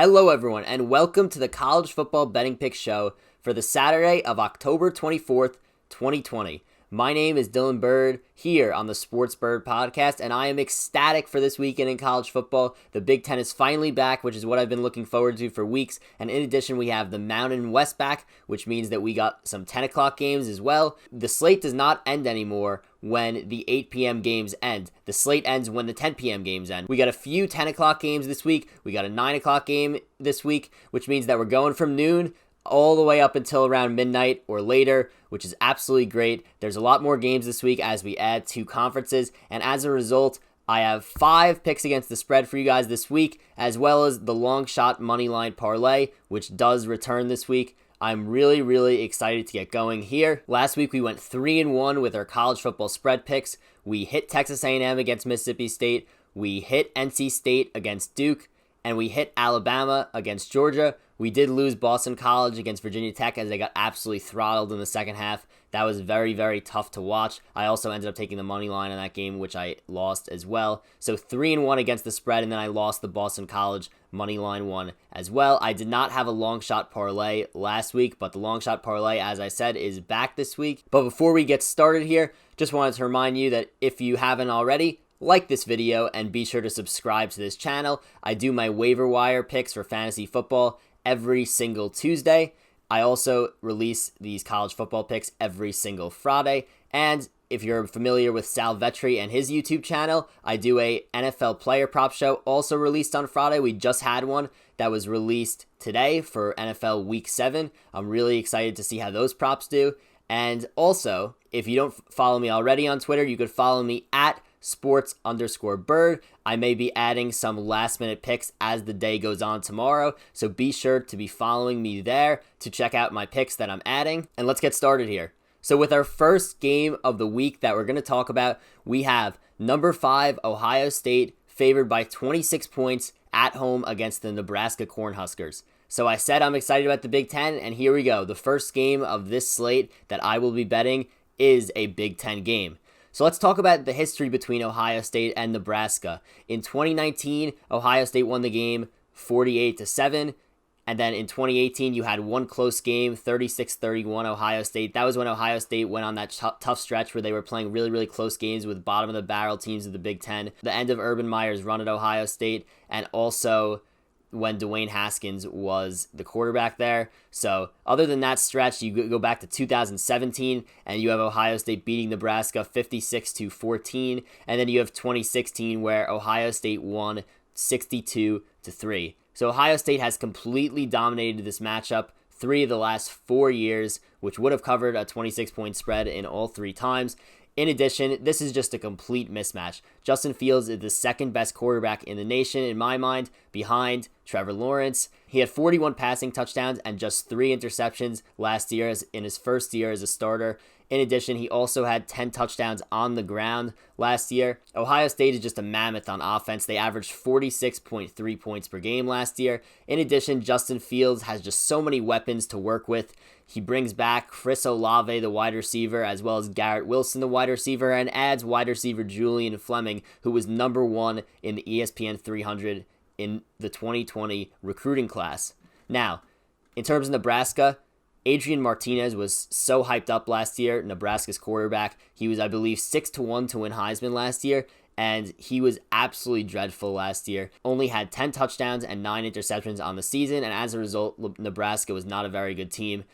Hello everyone, and welcome to the College Football Betting Pick Show for the Saturday of October 24th, 2020. My name is Dylan Burd here on the Sports Burd podcast, and I am ecstatic for this weekend in college football. The Big Ten is finally back, which is what I've been looking forward to for weeks, and in addition, we have the Mountain West back, which means that we got some 10 o'clock games as well. The slate does not end anymore when the 8 p.m. games end. The slate ends when the 10 p.m. games end. We got a few 10 o'clock games this week. We got a 9 o'clock game this week, which means that we're going from noon all the way up until around midnight or later, which is absolutely great. There's a lot more games this week as we add 2 conferences, and as a result, I have 5 picks against the spread for you guys this week, as well as the long shot Moneyline Parlay, which does return this week. I'm really excited to get going here. Last week we went 3-1 with our college football spread picks. We hit Texas A&M against Mississippi State, we hit NC State against Duke, and we hit Alabama against Georgia. We did lose Boston College against Virginia Tech as they got absolutely throttled in the second half. That was very tough to watch. I also ended up taking the money line on that game, which I lost as well. So 3-1 against the spread, and then I lost the Boston College money line one as well. I did not have a long shot parlay last week, but the long shot parlay, as I said, is back this week. But before we get started here, just wanted to remind you that if you haven't already, like this video and be sure to subscribe to this channel. I do my waiver wire picks for fantasy football every single Tuesday. I also release these college football picks every single Friday. And if you're familiar with Sal Vetri and his YouTube channel, I do a NFL player prop show also released on Friday. We just had one that was released today for NFL Week 7. I'm really excited to see how those props do. And also, if you don't follow me already on Twitter, you could follow me at sports_bird. I may be adding some last minute picks as the day goes on tomorrow, so be sure to be following me there to check out my picks that I'm adding. And let's get started here. So with our first game of the week that we're going to talk about, we have number 5 Ohio State favored by 26 points at home against the Nebraska Cornhuskers. So I said I'm excited about the Big Ten, and here we go. The first game of this slate that I will be betting is a Big Ten game. So let's talk about the history between Ohio State and Nebraska. In 2019, Ohio State won the game 48-7. And then in 2018, you had one close game, 36-31 Ohio State. That was when Ohio State went on that tough stretch where they were playing really close games with bottom-of-the-barrel teams of the Big Ten. The end of Urban Meyer's run at Ohio State, and also when Dwayne Haskins was the quarterback there. So other than that stretch, you go back to 2017 and you have Ohio State beating Nebraska 56-14. And then you have 2016 where Ohio State won 62-3. So Ohio State has completely dominated this matchup 3 of the last 4 years, which would have covered a 26-point spread in all 3 times. In addition, this is just a complete mismatch. Justin Fields is the second best quarterback in the nation, in my mind, behind Trevor Lawrence. He had 41 passing touchdowns and just 3 interceptions last year in his first year as a starter. In addition, he also had 10 touchdowns on the ground last year. Ohio State is just a mammoth on offense. They averaged 46.3 points per game last year. In addition, Justin Fields has just so many weapons to work with. He brings back Chris Olave, the wide receiver, as well as Garrett Wilson, the wide receiver, and adds wide receiver Julian Fleming, who was number 1 in the ESPN 300 in the 2020 recruiting class. Now, in terms of Nebraska, Adrian Martinez was so hyped up last year, Nebraska's quarterback. He was, I believe, 6-1 to win Heisman last year, and he was absolutely dreadful last year. Only had 10 touchdowns and 9 interceptions on the season, and as a result, Nebraska was not a very good team.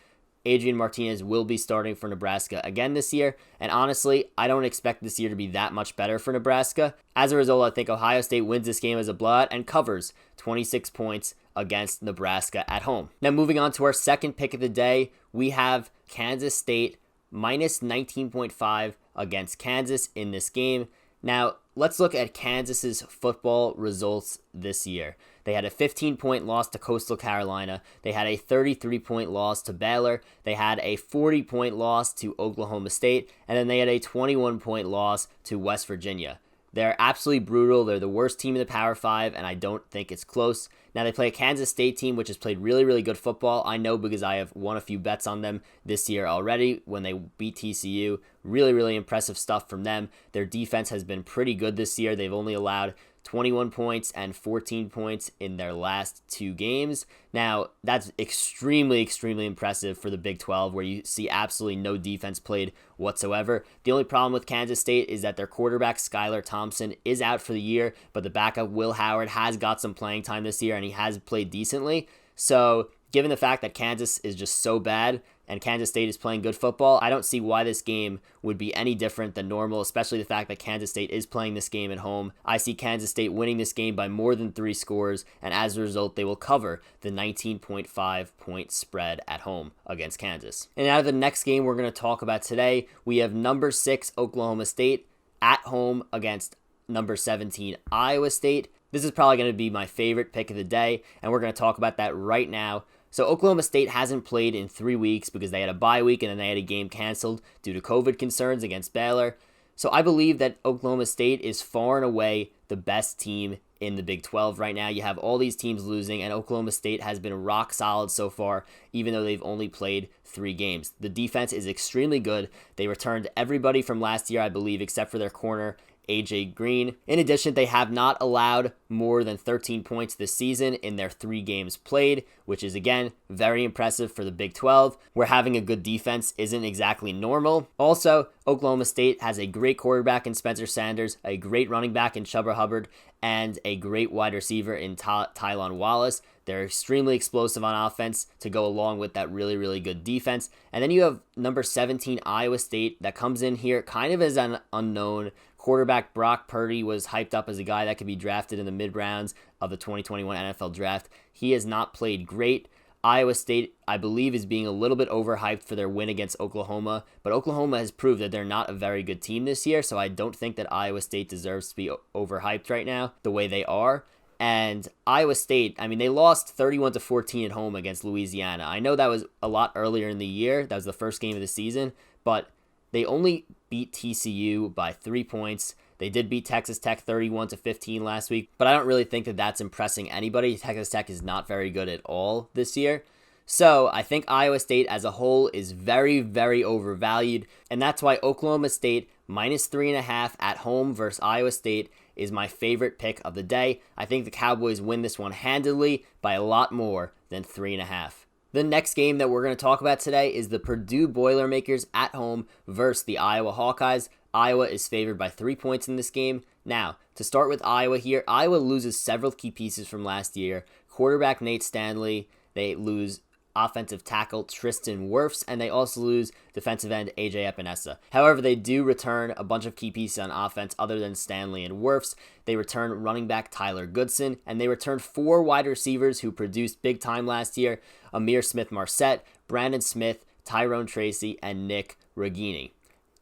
Adrian Martinez will be starting for Nebraska again this year, and honestly, I don't expect this year to be that much better for Nebraska. As a result, I think Ohio State wins this game as a blowout and covers 26 points against Nebraska at home. Now moving on to our second pick of the day, we have Kansas State minus 19.5 against Kansas in this game. Now, let's look at Kansas's football results this year. They had a 15-point loss to Coastal Carolina. They had a 33-point loss to Baylor. They had a 40-point loss to Oklahoma State. And then they had a 21-point loss to West Virginia. They're absolutely brutal. They're the worst team in the Power 5, and I don't think it's close. Now, they play a Kansas State team, which has played really good football. I know because I have won a few bets on them this year already when they beat TCU. Really impressive stuff from them. Their defense has been pretty good this year. They've only allowed 21 points and 14 points in their last 2 games. Now, that's extremely, extremely impressive for the Big 12, where you see absolutely no defense played whatsoever. The only problem with Kansas State is that their quarterback, Skylar Thompson, is out for the year, but the backup, Will Howard, has got some playing time this year, and he has played decently. So, given the fact that Kansas is just so bad and Kansas State is playing good football, I don't see why this game would be any different than normal, especially the fact that Kansas State is playing this game at home. I see Kansas State winning this game by more than 3 scores, and as a result, they will cover the 19.5 point spread at home against Kansas. And out of the next game we're going to talk about today, we have number 6 Oklahoma State at home against number 17 Iowa State. This is probably going to be my favorite pick of the day, and we're going to talk about that right now. So Oklahoma State hasn't played in 3 weeks because they had a bye week and then they had a game canceled due to COVID concerns against Baylor. So I believe that Oklahoma State is far and away the best team in the Big 12 right now. You have all these teams losing, and Oklahoma State has been rock solid so far, even though they've only played 3 games. The defense is extremely good. They returned everybody from last year, I believe, except for their corner, AJ Green. In addition, they have not allowed more than 13 points this season in their 3 games played, which is, again, very impressive for the Big 12, where having a good defense isn't exactly normal. Also, Oklahoma State has a great quarterback in Spencer Sanders, a great running back in Chuba Hubbard, and a great wide receiver in Tylan Wallace. They're extremely explosive on offense to go along with that really, really good defense. And then you have number 17 Iowa State that comes in here kind of as an unknown. Quarterback Brock Purdy was hyped up as a guy that could be drafted in the mid-rounds of the 2021 NFL Draft. He has not played great. Iowa State, I believe, is being a little bit overhyped for their win against Oklahoma, but Oklahoma has proved that they're not a very good team this year, so I don't think that Iowa State deserves to be overhyped right now the way they are. And Iowa State, I mean, they lost 31-14 at home against Louisiana. I know that was a lot earlier in the year. That was the first game of the season, but they only beat TCU by 3 points. They did beat Texas Tech 31-15 last week, but I don't really think that that's impressing anybody. Texas Tech is not very good at all this year. So I think Iowa State as a whole is very, very overvalued, and that's why Oklahoma State minus 3.5 at home versus Iowa State is my favorite pick of the day. I think the Cowboys win this one handily by a lot more than 3.5. The next game that we're going to talk about today is the Purdue Boilermakers at home versus the Iowa Hawkeyes. Iowa is favored by 3 points in this game. Now, to start with Iowa here, Iowa loses several key pieces from last year. Quarterback Nate Stanley, they lose offensive tackle Tristan Wirfs, and they also lose defensive end AJ Epinesa. However, they do return a bunch of key pieces on offense other than Stanley and Wirfs. They return running back Tyler Goodson, and they return 4 wide receivers who produced big time last year: Amir Smith-Marset, Brandon Smith, Tyrone Tracy, and Nick Regini.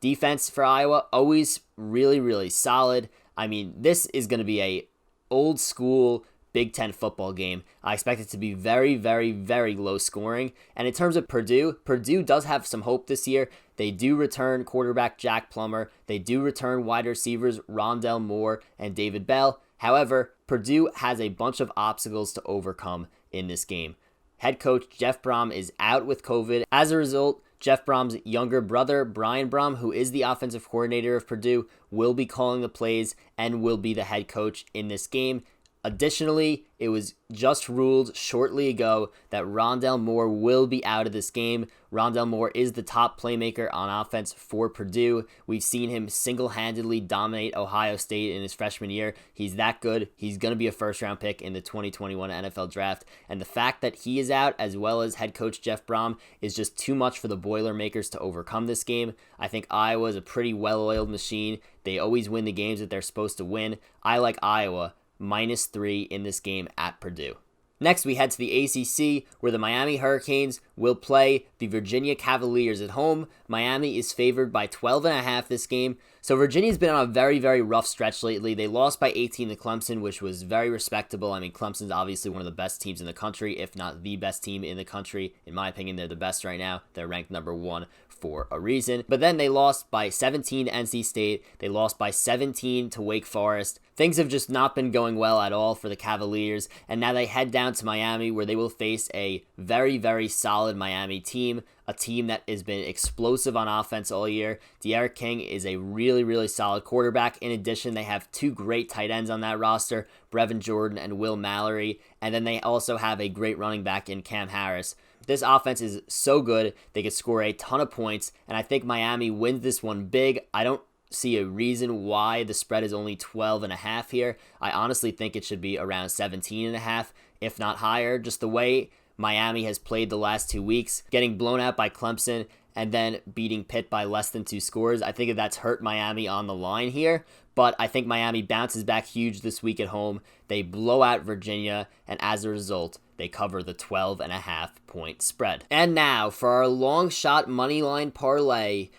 Defense for Iowa, always really, really solid. I mean, this is going to be a old school Big Ten football game. I expect it to be very, very, very low scoring. And in terms of Purdue, Purdue does have some hope this year. They do return quarterback Jack Plummer. They do return wide receivers Rondell Moore and David Bell. However, Purdue has a bunch of obstacles to overcome in this game. Head coach Jeff Brom is out with COVID. As a result, Jeff Brom's younger brother, Brian Brom, who is the offensive coordinator of Purdue, will be calling the plays and will be the head coach in this game. Additionally, it was just ruled shortly ago that Rondell Moore will be out of this game. Rondell Moore is the top playmaker on offense for Purdue. We've seen him single-handedly dominate Ohio State in his freshman year. He's that good. He's going to be a first-round pick in the 2021 NFL Draft. And the fact that he is out, as well as head coach Jeff Brom, is just too much for the Boilermakers to overcome this game. I think Iowa is a pretty well-oiled machine. They always win the games that they're supposed to win. I like Iowa minus 3 in this game at Purdue. Next, we head to the ACC, where the Miami Hurricanes will play the Virginia Cavaliers at home. Miami is favored by 12.5 this game. So Virginia's been on a very, very rough stretch lately. They lost by 18 to Clemson, which was very respectable. I mean, Clemson's obviously one of the best teams in the country, if not the best team in the country. In my opinion, they're the best right now. They're ranked number 1 for a reason. But then they lost by 17 to NC State. They lost by 17 to Wake Forest. Things have just not been going well at all for the Cavaliers, and now they head down down to Miami, where they will face a very, very solid Miami team, a team that has been explosive on offense all year. De'Aaron King is a really, really solid quarterback. In addition, they have two great tight ends on that roster, Brevin Jordan and Will Mallory, and then they also have a great running back in Cam Harris. This offense is so good, they could score a ton of points, and I think Miami wins this one big. I don't see a reason why the spread is only 12.5 here. I honestly think it should be around 17.5, if not higher. Just the way Miami has played the last 2 weeks, getting blown out by Clemson and then beating Pitt by less than 2 scores. I think that's hurt Miami on the line here, but I think Miami bounces back huge this week at home. They blow out Virginia, and as a result, they cover the 12.5 point spread. And now for our long shot Moneyline parlay.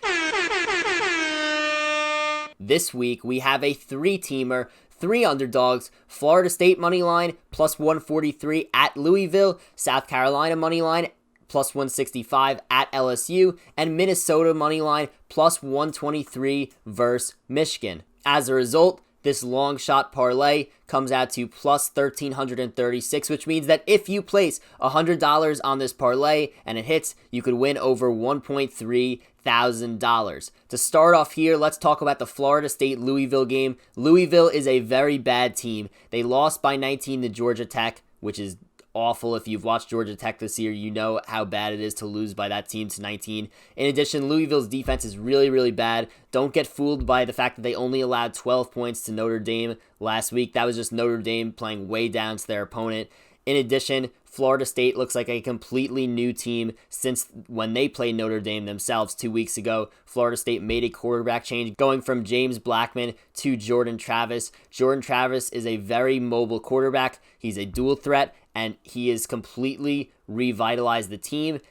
This week, we have a 3-teamer, 3 underdogs, Florida State Moneyline, plus 143 at Louisville, South Carolina Moneyline, plus 165 at LSU, and Minnesota Moneyline, plus 123 versus Michigan. As a result, this long shot parlay comes out to plus 1,336, which means that if you place $100 on this parlay and it hits, you could win over $1.3 thousand. To start off here, let's talk about the Florida State-Louisville game. Louisville is a very bad team. They lost by 19 to Georgia Tech, which is awful. If you've watched Georgia Tech this year, you know how bad it is to lose by that team to 19. In addition, Louisville's defense is really, really bad. Don't get fooled by the fact that they only allowed 12 points to Notre Dame last week. That was just Notre Dame playing way down to their opponent. In addition, Florida State looks like a completely new team since when they played Notre Dame themselves 2 weeks ago. Florida State made a quarterback change, going from James Blackman to Jordan Travis. Jordan Travis is a very mobile quarterback. He's a dual threat, and he has completely revitalized the team.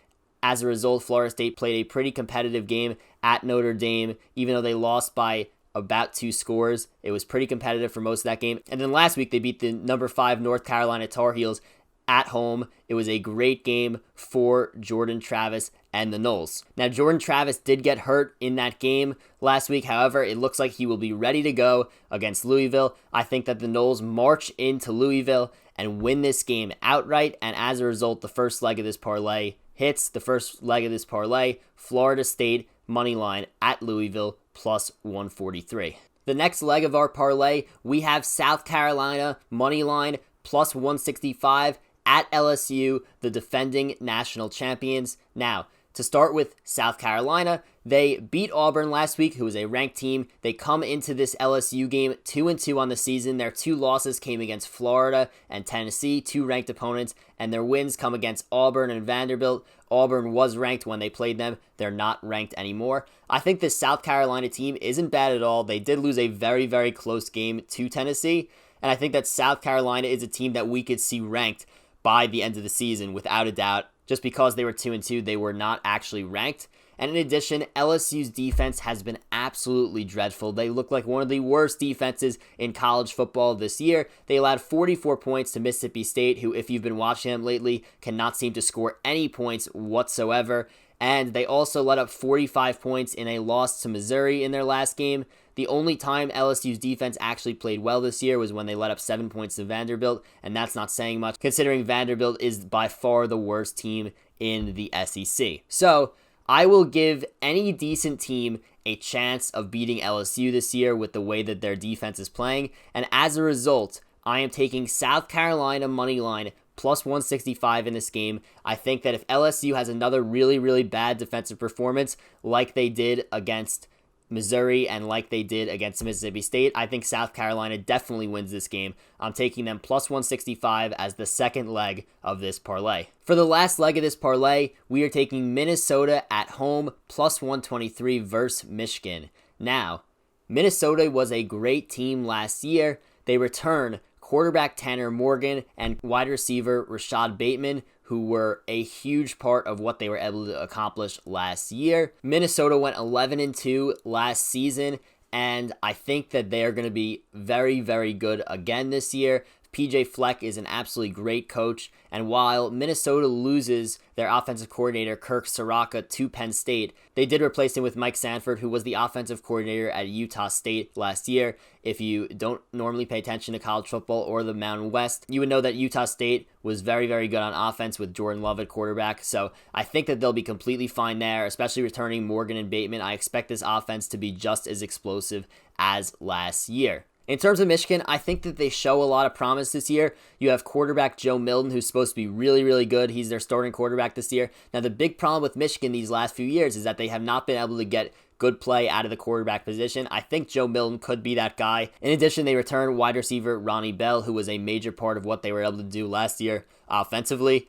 As a result, Florida State played a pretty competitive game at Notre Dame, even though they lost by about 2 scores. It was pretty competitive for most of that game. And then last week, they beat the number 5 North Carolina Tar Heels at home. It was a great game for Jordan Travis and the Noles. Now, Jordan Travis did get hurt in that game last week. However, it looks like he will be ready to go against Louisville. I think that the Noles march into Louisville and win this game outright. And as a result, the first leg of this parlay hits. The first leg of this parlay, Florida State money line at Louisville, plus 143. The next leg of our parlay, we have South Carolina money line, plus 165 at LSU, the defending national champions. Now, to start with South Carolina, they beat Auburn last week, who is a ranked team. They come into this LSU game 2-2 on the season. Their 2 losses came against Florida and Tennessee, 2 ranked opponents, and their wins come against Auburn and Vanderbilt. Auburn was ranked when they played them. They're not ranked anymore. I think this South Carolina team isn't bad at all. They did lose a very, very close game to Tennessee, and I think that South Carolina is a team that we could see ranked by the end of the season without a doubt. Just because they were 2-2, they were not actually ranked. And in addition, LSU's defense has been absolutely dreadful. They look like one of the worst defenses in college football this year. They allowed 44 points to Mississippi State, who, if you've been watching them lately, cannot seem to score any points whatsoever. And they also let up 45 points in a loss to Missouri in their last game. The only time LSU's defense actually played well this year was when they let up 7 points to Vanderbilt, and that's not saying much, considering Vanderbilt is by far the worst team in the SEC. So, I will give any decent team a chance of beating LSU this year with the way that their defense is playing, and as a result, I am taking South Carolina money line plus 165 in this game. I think that if LSU has another really, really bad defensive performance like they did against Missouri and like they did against Mississippi State, I think South Carolina definitely wins this game. I'm taking them plus 165 as the second leg of this parlay. For the last leg of this parlay, we are taking Minnesota at home plus 123 versus Michigan. Now, Minnesota was a great team last year. They return quarterback Tanner Morgan and wide receiver Rashad Bateman, who were a huge part of what they were able to accomplish last year. Minnesota went 11-2 last season, and I think that they are going to be very, very good again this year. PJ Fleck is an absolutely great coach, and while Minnesota loses their offensive coordinator Kirk Soraka to Penn State, they did replace him with Mike Sanford, who was the offensive coordinator at Utah State last year. If you don't normally pay attention to college football or the Mountain West, you would know that Utah State was very, very good on offense with Jordan Love at quarterback, so I think that they'll be completely fine there, especially returning Morgan and Bateman. I expect this offense to be just as explosive as last year. In terms of Michigan, I think that they show a lot of promise this year. You have quarterback Joe Milton, who's supposed to be really, really good. He's their starting quarterback this year. Now, the big problem with Michigan these last few years is that they have not been able to get good play out of the quarterback position. I think Joe Milton could be that guy. In addition, they return wide receiver Ronnie Bell, who was a major part of what they were able to do last year offensively.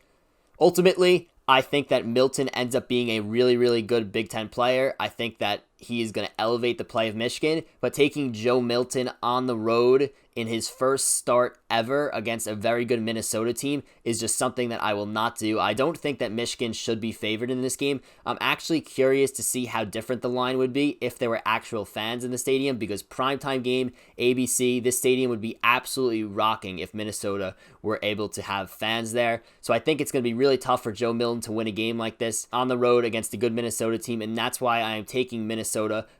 Ultimately, I think that Milton ends up being a really, really good Big Ten player. I think that he is going to elevate the play of Michigan, but taking Joe Milton on the road in his first start ever against a very good Minnesota team is just something that I will not do. I don't think that Michigan should be favored in this game. I'm actually curious to see how different the line would be if there were actual fans in the stadium, because primetime game, ABC, this stadium would be absolutely rocking if Minnesota were able to have fans there. So I think it's going to be really tough for Joe Milton to win a game like this on the road against a good Minnesota team, and that's why I am taking Minnesota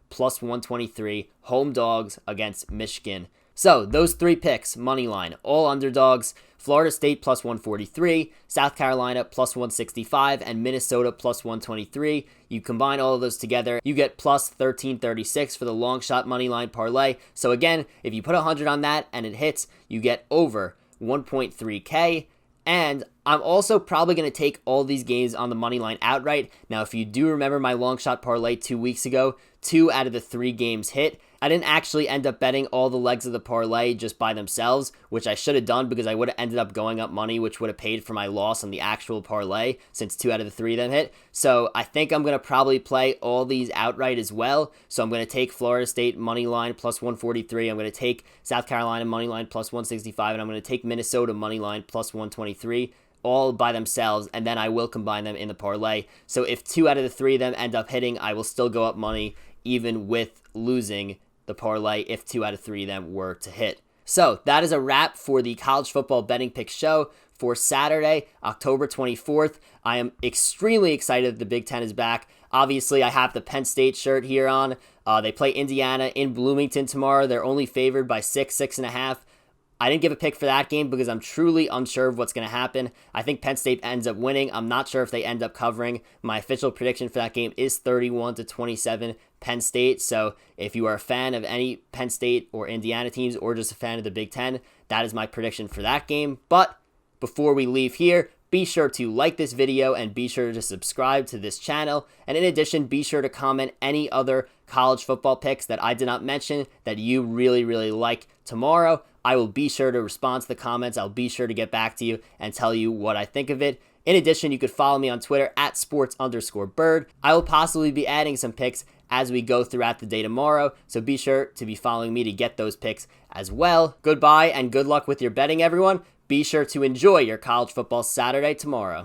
plus 123 home dogs against Michigan. So those three picks, Moneyline, all underdogs: Florida State plus 143, South Carolina plus 165, and Minnesota plus 123. You combine all of those together, you get plus 1336 for the long shot Moneyline parlay. So again, if you put 100 on that and it hits, you get over 1.3K. And I'm also probably going to take all these games on the money line outright. Now, if you do remember my long shot parlay 2 weeks ago, 2 out of the 3 games hit. I didn't actually end up betting all the legs of the parlay just by themselves, which I should have done because I would have ended up going up money, which would have paid for my loss on the actual parlay since 2 out of the 3 of them hit. So I think I'm going to probably play all these outright as well. So I'm going to take Florida State money line plus 143. I'm going to take South Carolina money line plus 165, and I'm going to take Minnesota money line plus 123. All by themselves, and then I will combine them in the parlay. So if 2 out of the 3 of them end up hitting, I will still go up money even with losing the parlay if 2 out of 3 of them were to hit. So that is a wrap for the college football betting pick show for Saturday, October 24th. I am extremely excited that the Big Ten is back. Obviously, I have the Penn State shirt here on. They play Indiana in Bloomington tomorrow. They're only favored by 6.5. I didn't give a pick for that game because I'm truly unsure of what's going to happen. I think Penn State ends up winning. I'm not sure if they end up covering. My official prediction for that game is 31-27 Penn State. So if you are a fan of any Penn State or Indiana teams or just a fan of the Big Ten, that is my prediction for that game. But before we leave here, be sure to like this video and be sure to subscribe to this channel. And in addition, be sure to comment any other college football picks that I did not mention that you really, really like tomorrow. I will be sure to respond to the comments. I'll be sure to get back to you and tell you what I think of it. In addition, you could follow me on Twitter at sports_Burd. I will possibly be adding some picks as we go throughout the day tomorrow, so be sure to be following me to get those picks as well. Goodbye and good luck with your betting, everyone. Be sure to enjoy your college football Saturday tomorrow.